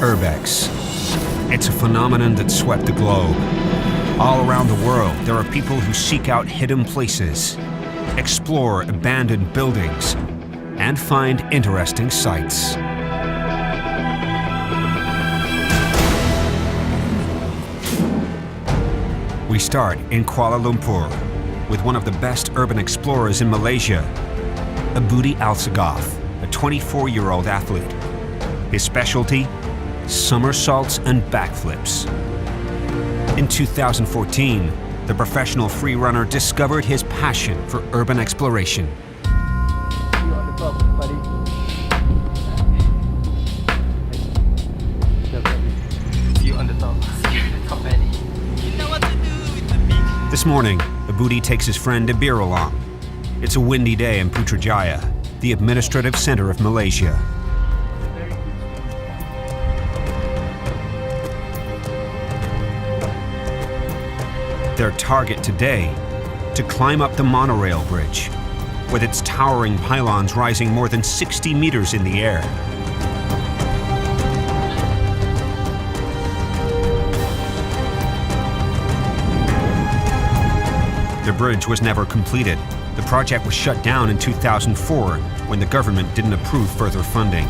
urbex. It's a phenomenon that swept the globe. All around the world, there are people who seek out hidden places, explore abandoned buildings, and find interesting sights. We start in Kuala Lumpur with one of the best urban explorers in Malaysia, Budi Alsagaf, a 24-year-old athlete. His specialty? Somersaults and backflips. In 2014, the professional free runner discovered his passion for urban exploration. You on the top, buddy. You on the top. You on the top, buddy. You know what to do with the beat. This morning, Budi takes his friend Abir along. It's a windy day in Putrajaya, the administrative center of Malaysia. Their target today, to climb up the monorail bridge, with its towering pylons rising more than 60 meters in the air. The bridge was never completed. The project was shut down in 2004 when the government didn't approve further funding.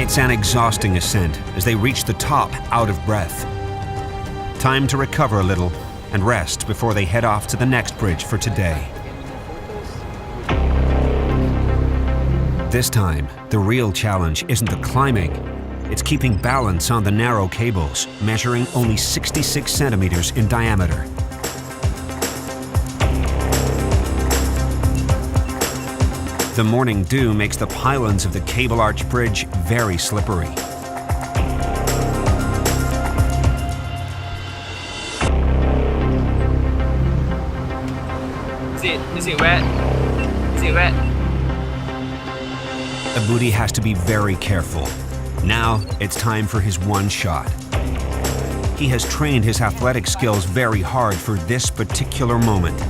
It's an exhausting ascent as they reach the top out of breath. Time to recover a little and rest before they head off to the next bridge for today. This time, the real challenge isn't the climbing. It's keeping balance on the narrow cables, measuring only 66 centimeters in diameter. The morning dew makes the pylons of the cable arch bridge very slippery. Is it wet? Is it wet? Budi has to be very careful. Now it's time for his one shot. He has trained his athletic skills very hard for this particular moment.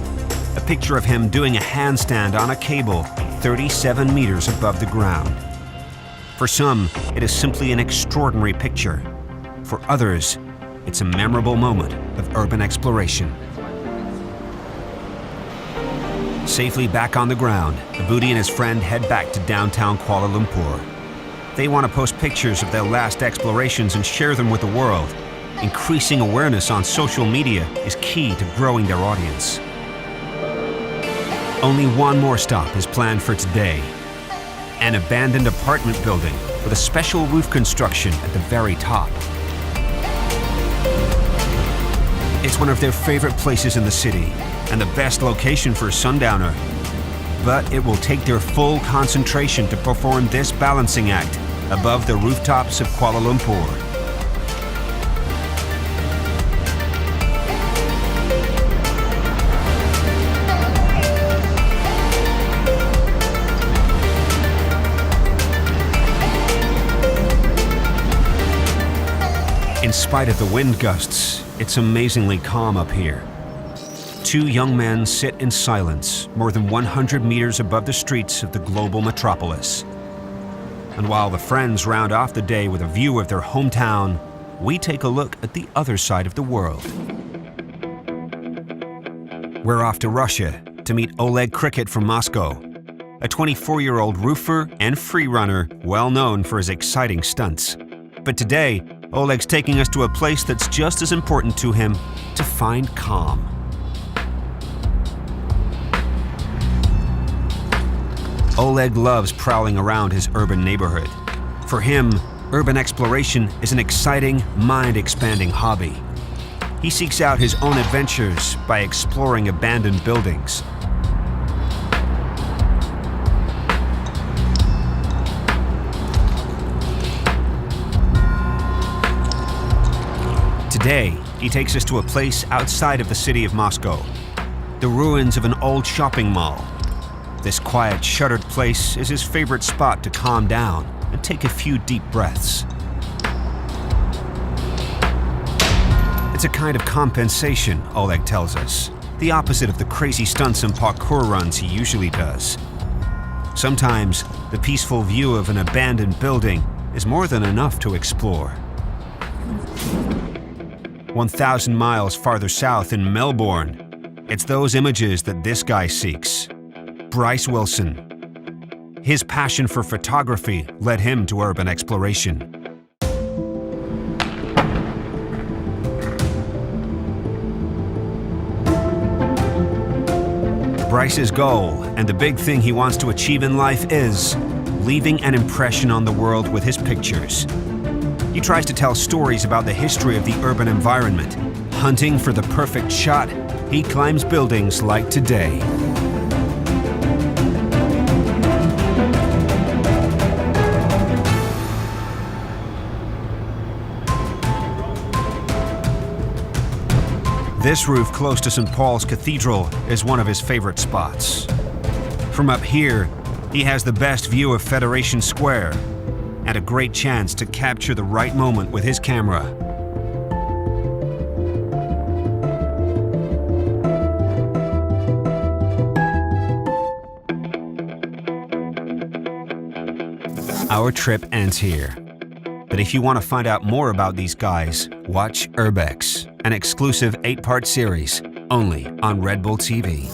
A picture of him doing a handstand on a cable 37 meters above the ground. For some, it is simply an extraordinary picture. For others, it's a memorable moment of urban exploration. Safely back on the ground, Budi and his friend head back to downtown Kuala Lumpur. They want to post pictures of their last explorations and share them with the world. Increasing awareness on social media is key to growing their audience. Only one more stop is planned for today. An abandoned apartment building with a special roof construction at the very top. It's one of their favorite places in the city and the best location for a sundowner. But it will take their full concentration to perform this balancing act above the rooftops of Kuala Lumpur. In spite of the wind gusts, it's amazingly calm up here. Two young men sit in silence more than 100 meters above the streets of the global metropolis. And while the friends round off the day with a view of their hometown, we take a look at the other side of the world. We're off to Russia to meet Oleg Cricket from Moscow, a 24-year-old roofer and free runner well known for his exciting stunts. But today, Oleg's taking us to a place that's just as important to him, to find calm. Oleg loves prowling around his urban neighborhood. For him, urban exploration is an exciting, mind-expanding hobby. He seeks out his own adventures by exploring abandoned buildings. Today, he takes us to a place outside of the city of Moscow, the ruins of an old shopping mall. This quiet, shuttered place is his favorite spot to calm down and take a few deep breaths. It's a kind of compensation, Oleg tells us, the opposite of the crazy stunts and parkour runs he usually does. Sometimes, the peaceful view of an abandoned building is more than enough to explore. 1,000 miles farther south in Melbourne, it's those images that this guy seeks. Bryce Wilson. His passion for photography led him to urban exploration. Bryce's goal, and the big thing he wants to achieve in life, is leaving an impression on the world with his pictures. He tries to tell stories about the history of the urban environment. Hunting for the perfect shot, he climbs buildings like today. This roof close to St. Paul's Cathedral is one of his favorite spots. From up here, he has the best view of Federation Square and a great chance to capture the right moment with his camera. Our trip ends here. But if you want to find out more about these guys, watch Urbex, an exclusive 8-part series only on Red Bull TV.